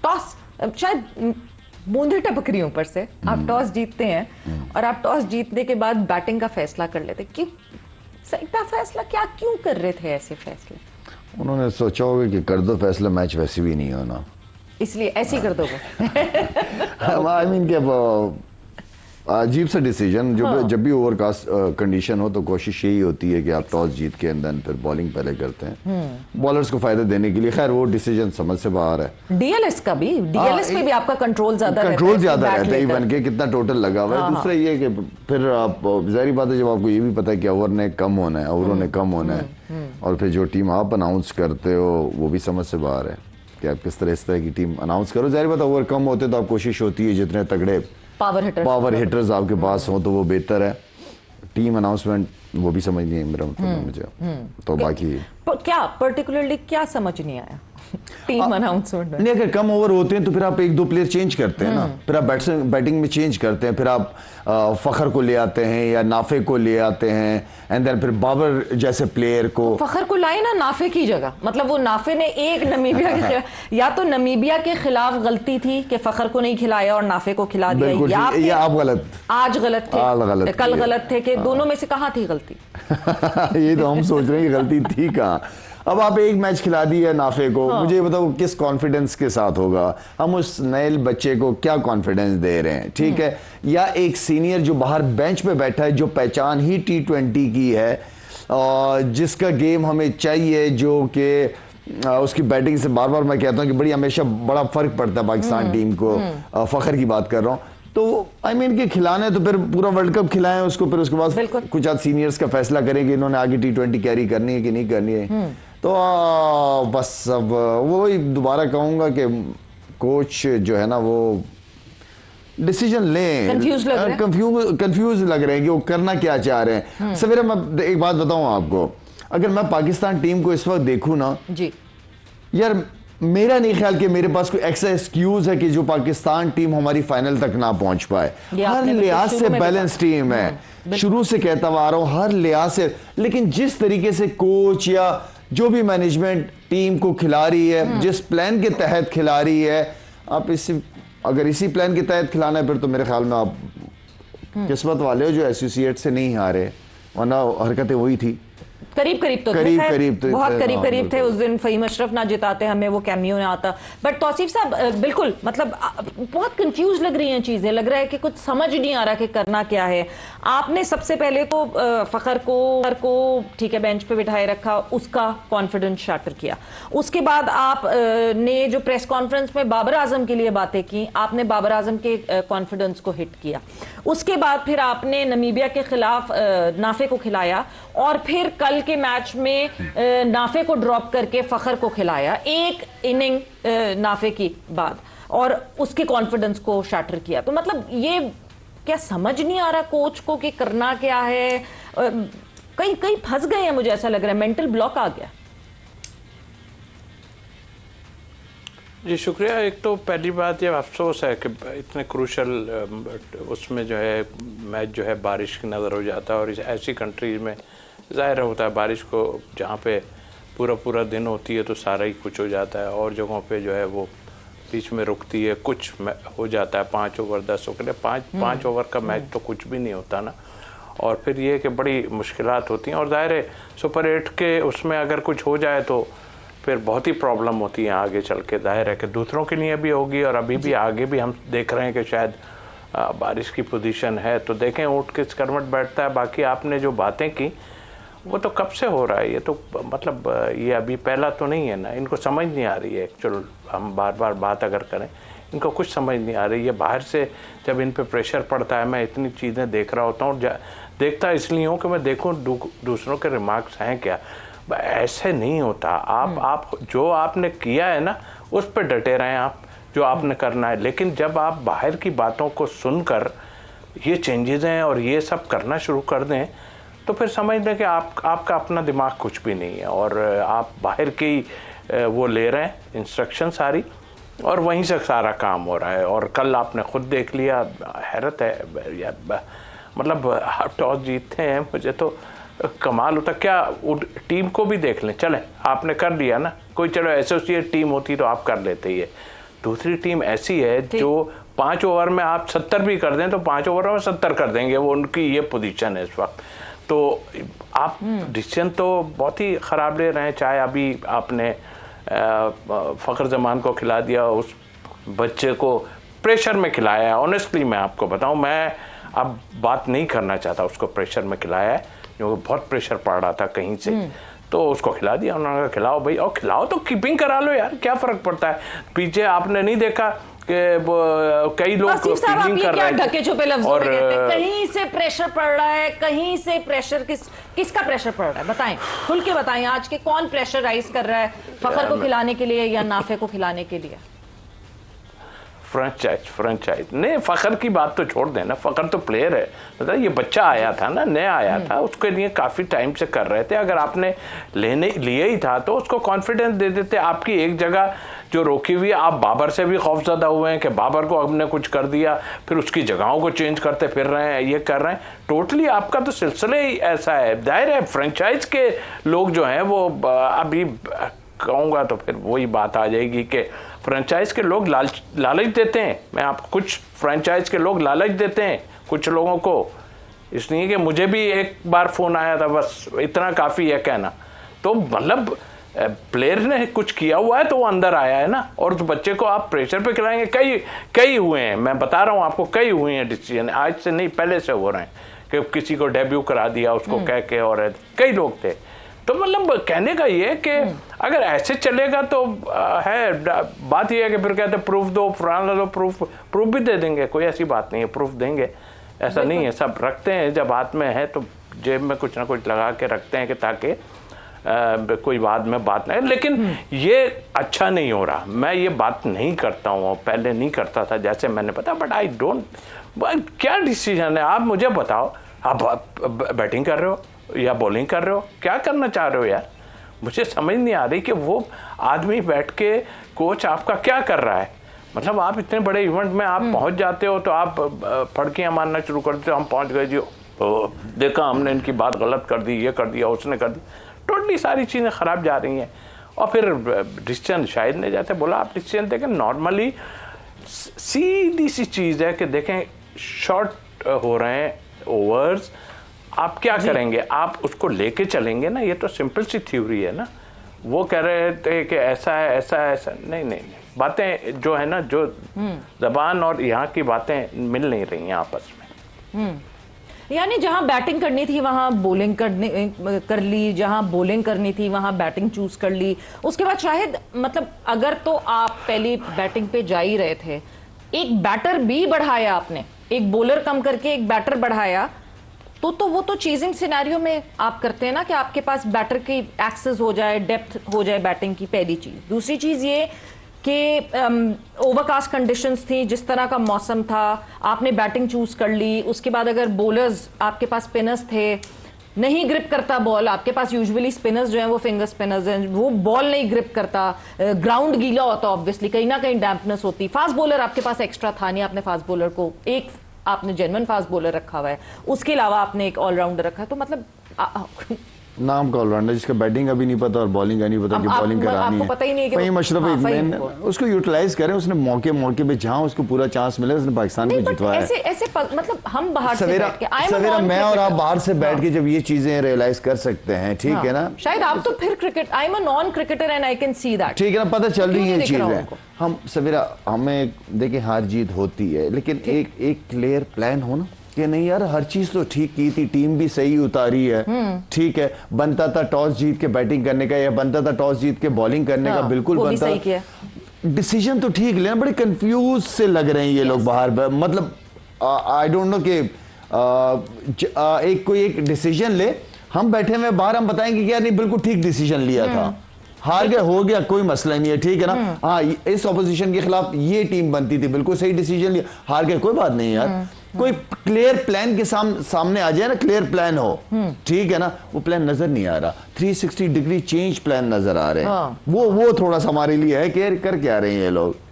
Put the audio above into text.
Toss शायद बूंदे टपक रही ऊपर से, आप टॉस जीतते हैं और आप टॉस जीतने के बाद बैटिंग का फैसला कर लेते, क्यों इतना फैसला, क्या क्यों कर रहे थे ऐसे फैसले? उन्होंने सोचा होगा कि कर दो फैसला, मैच वैसे भी नहीं होना, इसलिए ऐसे ही कर दोगे। आई मीन के अजीब सा डिसीजन। जब भी ओवरकास्ट कंडीशन हो तो कोशिश यही होती है कि आप टॉस जीत के एंड देन फिर बॉलिंग पहले करते हैं बॉलर्स को फायदा देने के लिए। खैर वो डिसीजन समझ से बाहर है। डीएलएस का भी, डीएलएस पे भी आपका कंट्रोल ज्यादा रहता है इवन के कितना टोटल लगा हुआ है। दूसरा ये कि फिर आप जाहिर बात है जब आपको ये भी पता है कि ओवर ने कम होना है, ओवरों ने कम होना है, और फिर जो टीम आप अनाउंस करते हो वो भी समझ से बाहर है कि आप किस तरह इस तरह की टीम अनाउंस करो। जाहिर बात है ओवर कम होते तो आप कोशिश होती है जितने तगड़े पावर हिटर्स आपके पास हो तो वो बेहतर है। टीम अनाउंसमेंट वो भी समझ नहीं है मेरा मतलब मुझे तो बाकी क्या पर्टिकुलरली क्या समझ नहीं आया टीम अनाउंसमेंट नहीं। अगर कम ओवर होते हैं तो फिर आप एक दो प्लेयर चेंज करते हैं ना, फिर आप बैटिंग में चेंज करते हैं, फिर आप फखर को ले आते हैं या नाफे को ले आते हैं एंड देन फिर बाबर जैसे प्लेयर को। फखर को लाए ना नाफे की जगह, मतलब वो नाफे ने एक नमीबिया के खिलाफ या तो नमीबिया के खिलाफ गलती थी कि फखर को नहीं खिलाया और नाफे को खिला दिया, या आप गलत, आज गलत थे, कल गलत थे, कि दोनों में से कहाँ थी गलती? ये तो हम सोच रहे हैं कि गलती थी कहाँ। अब आप एक मैच खिला दी है नाफे को, मुझे बताओ किस कॉन्फिडेंस के साथ होगा, हम उस नए बच्चे को क्या कॉन्फिडेंस दे रहे हैं, ठीक है? या एक सीनियर जो बाहर बेंच पे बैठा है, जो पहचान ही T20 की है और जिसका गेम हमें चाहिए, जो कि उसकी बैटिंग से बार बार मैं कहता हूं कि बड़ी हमेशा बड़ा फर्क पड़ता है पाकिस्तान टीम को, फखर की बात कर रहा हूं, तो आई मीन के खिलाना है तो फिर पूरा वर्ल्ड कप खिलाएं उसको, फिर उसके बाद कुछ आज सीनियर्स का फैसला करेंगे इन्होंने आगे T20 कैरी करनी है कि नहीं करनी है। तो बस अब वही दोबारा कहूंगा कि कोच जो है ना वो डिसीजन लें, कंफ्यूज लग रहे हैं कि वो करना क्या चाह रहे हैं। सवेरे मैं एक बात बताऊं आपको, अगर मैं पाकिस्तान टीम को इस वक्त देखूं ना जी, यार मेरा नहीं ख्याल कि मेरे पास कोई एक्स्ट्रा एक्सक्यूज है कि जो पाकिस्तान टीम हमारी फाइनल तक ना पहुंच पाए। हर लिहाज से बैलेंस टीम है, शुरू से कहता हुआ आ रहा हूं, हर लिहाज से। लेकिन जिस तरीके से कोच या जो भी मैनेजमेंट टीम को खिला रही है, जिस प्लान के तहत खिला रही है, आप अगर इसी प्लान के तहत खिलाना है फिर तो मेरे ख्याल में आप किस्मत वाले हो जो एसोसिएट से नहीं हारे, वरना हरकतें वही थी। करीब तो बहुत करीब थे उस दिन। फहीम अशरफ ना जिताते हमें, वो कैमियो ना आता। बट तौसीफ साहब बिल्कुल मतलब बहुत कंफ्यूज लग रही हैं चीजें, लग रहा है कि कुछ समझ नहीं आ रहा कि करना क्या है। आपने सबसे पहले तो फखर को ठीक है बेंच पे बिठाए रखा, उसका कॉन्फिडेंस शाटर किया। उसके बाद आप ने जो प्रेस कॉन्फ्रेंस में बाबर आजम के लिए बातें की, आपने बाबर आजम के कॉन्फिडेंस को हिट किया। उसके बाद फिर आपने नमीबिया के खिलाफ नाफे को खिलाया और फिर कल के मैच में नाफे को ड्रॉप करके फखर को खिलाया, एक इनिंग नाफे की बाद, और उसके कॉन्फिडेंस को शैटर किया। तो मतलब ये क्या समझ नहीं आ रहा कोच को कि करना क्या है? कहीं फंस गए हैं, मुझे ऐसा लग रहा है मेंटल ब्लॉक आ गया। जी शुक्रिया। एक तो पहली बात ये अफसोस है कि इतने क्रूशल उसमें जो है मैच जो है बारिश की नज़र हो जाता है, और ऐसी कंट्रीज में ज़ाहिर होता है बारिश को जहाँ पे पूरा दिन होती है तो सारा ही कुछ हो जाता है, और जगहों पे जो है वो बीच में रुकती है, कुछ हो जाता है 5 ओवर 10 ओवर, 5 ओवर का मैच तो कुछ भी नहीं होता ना। और फिर ये कि बड़ी मुश्किलात होती हैं, और ज़ाहिर है सुपर 8 के उसमें अगर कुछ हो जाए तो फिर बहुत ही प्रॉब्लम होती है आगे चल के। ज़ाहिर है कि दूसरों के लिए भी होगी, और अभी भी आगे भी हम देख रहे हैं कि शायद बारिश की पोजीशन है, तो देखें ऊँट किस करवट बैठता है। बाकी आपने जो बातें की वो तो कब से हो रहा है, ये तो मतलब ये अभी पहला तो नहीं है ना। इनको समझ नहीं आ रही है एक्चुअल, हम बार बात अगर करें इनको कुछ समझ नहीं आ रही है। बाहर से जब इन पे प्रेशर पड़ता है, मैं इतनी चीज़ें देख रहा होता हूँ, देखता इसलिए हूँ कि मैं देखूँ दूसरों के रिमार्क्स हैं क्या। ऐसे नहीं होता। आप जो आपने किया है ना उस पर डटे रहें, आप जो आपने करना है। लेकिन जब आप बाहर की बातों को सुनकर ये चेंजेस हैं और ये सब करना शुरू कर दें तो फिर समझ लें कि आपका अपना दिमाग कुछ भी नहीं है, और आप बाहर की वो ले रहे हैं इंस्ट्रक्शन सारी, और वहीं से सारा काम हो रहा है। और कल आपने खुद देख लिया, हैरत है मतलब आप टॉस जीतते हैं, मुझे तो कमाल होता। क्या टीम को भी देख लें, चलें आपने कर लिया ना, कोई चलो एसोसिएट टीम होती तो आप कर लेते ये, दूसरी टीम ऐसी है जो 5 ओवर में आप 70 भी कर दें तो 5 ओवर में 70 कर देंगे, वो उनकी ये पोजीशन है इस वक्त। तो आप डिसीजन तो बहुत ही ख़राब ले रहे हैं। चाहे अभी आपने फ़खर जमान को खिला दिया, उस बच्चे को प्रेशर में खिलाया है। ऑनेस्टली मैं आपको बताऊं, मैं अब बात नहीं करना चाहता, उसको प्रेशर में खिलाया है क्योंकि बहुत प्रेशर पड़ रहा था कहीं से, तो उसको खिला दिया। उन्होंने कहा खिलाओ भाई, और खिलाओ तो कीपिंग करा लो यार, क्या फ़र्क पड़ता है। पीछे आपने नहीं देखा कि कई लोग फील्डिंग कर रहे हैं, ढके छुपे लफ्जों में कहते हैं कहीं से प्रेशर पड़ रहा है, कहीं से प्रेशर किसका प्रेशर पड़ रहा है, बताएं, खुल के बताएं आज के कौन प्रेशराइज कर रहा है फखर को खिलाने के लिए या नाफे को खिलाने के लिए? फ्रेंचाइज नहीं, फ़खर की बात तो छोड़ देना, फ़खर तो प्लेयर है, मतलब ये बच्चा आया था ना, नया आया था, उसके लिए काफ़ी टाइम से कर रहे थे। अगर आपने लिए ही था तो उसको कॉन्फिडेंस दे देते। आपकी एक जगह जो रोकी हुई, आप बाबर से भी खौफजदा हुए हैं कि बाबर को हमने कुछ कर दिया, फिर उसकी जगहों को चेंज करते फिर रहे हैं, ये कर रहे हैं। टोटली आपका तो सिलसिला ही ऐसा है। जाहिर है फ्रेंचाइज के लोग जो हैं वो अभी कहूँगा तो फिर वही बात आ जाएगी कि फ्रेंचाइज के लोग लालच देते हैं। मैं आपको कुछ फ्रेंचाइज के लोग लालच देते हैं कुछ लोगों को, इसलिए कि मुझे भी एक बार फ़ोन आया था, बस इतना काफ़ी है कहना। तो मतलब प्लेयर ने कुछ किया हुआ है तो वो अंदर आया है ना, और उस बच्चे को आप प्रेशर पे खिलाएंगे। कई हुए हैं, मैं बता रहा हूँ आपको, कई हुए हैं डिसीजन, आज से नहीं पहले से हो रहे हैं कि किसी को डेब्यू करा दिया उसको कह के, और कई लोग थे। तो मतलब कहने का ये कि अगर ऐसे चलेगा तो है बात ये है कि फिर कहते प्रूफ दो, फलाना दो, प्रूफ भी दे देंगे, कोई ऐसी बात नहीं है, प्रूफ देंगे, ऐसा नहीं है। सब रखते हैं, जब हाथ में है तो जेब में कुछ ना कुछ लगा के रखते हैं कि ताकि कोई बाद में बात नहीं। लेकिन ये अच्छा नहीं हो रहा, मैं ये बात नहीं करता हूँ, पहले नहीं करता था जैसे मैंने बताया, बट आई डोंट, क्या डिसीजन है आप मुझे बताओ। आप बैटिंग कर रहे हो या बॉलिंग कर रहे हो, क्या करना चाह रहे हो यार, मुझे समझ नहीं आ रही कि वो आदमी बैठ के कोच आपका क्या कर रहा है। मतलब आप इतने बड़े इवेंट में आप पहुंच जाते हो तो आप फड़कियाँ मारना शुरू कर देते हो, हम पहुंच गए जी, देखा हमने इनकी बात गलत कर दी, ये कर दिया, उसने कर दी, टोटली सारी चीज़ें ख़राब जा रही हैं। और फिर डिसीजन शाहिद ने जैसे बोला, आप डिसीजन देखें, नॉर्मली सीधी सी चीज़ है कि देखें शॉर्ट हो रहे हैं ओवर्स, आप क्या करेंगे, आप उसको लेके चलेंगे ना, ये तो सिंपल सी थ्योरी है ना। वो कह रहे थे कि ऐसा है ऐसा है ऐसा, नहीं, बातें जो है ना, जो ज़बान और यहाँ की बातें मिल नहीं रही हैं आपस में। यानी जहां बैटिंग करनी थी वहां बॉलिंग कर ली, जहां बॉलिंग करनी थी वहां बैटिंग चूज कर ली। उसके बाद शायद मतलब अगर तो आप पहली बैटिंग पे जा ही रहे थे, एक बैटर भी बढ़ाया आपने, एक बॉलर कम करके एक बैटर बढ़ाया, तो वो तो चेजिंग सिनेरियो में आप करते हैं ना कि आपके पास बैटर की एक्सेस हो जाए, डेप्थ हो जाए बैटिंग की, पहली चीज। दूसरी चीज ये कि ओवरकास्ट कंडीशंस थी, जिस तरह का मौसम था, आपने बैटिंग चूज कर ली। उसके बाद अगर बॉलर्स, आपके पास स्पिनर्स थे, नहीं ग्रिप करता बॉल, आपके पास यूजुअली स्पिनर्स जो हैं वो फिंगर स्पिनर्स हैं, वो बॉल नहीं ग्रिप करता, ग्राउंड गीला होता, ऑब्वियसली कहीं ना कहीं डैम्पनेस होती। फास्ट बॉलर आपके पास एक्स्ट्रा था नहीं, आपने फास्ट बॉलर को एक आपने जेन्युइन फास्ट बॉलर रखा हुआ है, उसके अलावा आपने एक ऑलराउंडर रखा है, तो मतलब नाम का ऑलराउंडर जिसका बैटिंग अभी नहीं पता और बॉलिंग का नहीं पता कि बॉलिंग करानी है, पता ही नहीं कि फ़हीम अशरफ उसको यूटिलाइज करें, उसने मौके पे जहां उसको पूरा चांस मिले, उसने पाकिस्तान को जितवाया। ऐसे मतलब हम बाहर से बैठ के, सवेरा मैं और आप बाहर से बैठ के जब ये चीजें रियलाइज कर सकते हैं, ठीक है ना, शायद आप तो फिर cricket, I am a non cricketer and I can see that, ठीक है ना, पता चल रही है चीजें। हम सवेरा हमें देखिए हार जीत होती है, लेकिन एक क्लियर प्लान हो ना कि नहीं यार हर चीज तो ठीक की थी, टीम भी सही उतारी है, ठीक है, बनता था टॉस जीत के बैटिंग करने का या बनता था टॉस जीत के बॉलिंग करने का, बिल्कुल बनता, डिसीजन तो ठीक लेना, बड़े कंफ्यूज से लग रहे हैं ये लोग बाहर। मतलब आई डोंट नो कि कोई एक डिसीजन ले, हम बैठे हुए बाहर, हम बताएंगे कि यार नहीं बिल्कुल ठीक डिसीजन लिया था, हार गया हो गया कोई मसला नहीं है, ठीक है ना, हाँ इस ऑपोजिशन के खिलाफ ये टीम बनती थी, बिल्कुल सही डिसीजन लिया, हार गया कोई बात नहीं यार, कोई क्लियर प्लान के सामने आ जाए ना, क्लियर प्लान हो, ठीक है ना, वो प्लान नजर नहीं आ रहा, 360 डिग्री चेंज प्लान नजर आ रहे हैं, वो थोड़ा सा हमारे लिए है कि कर क्या रहे हैं ये लोग।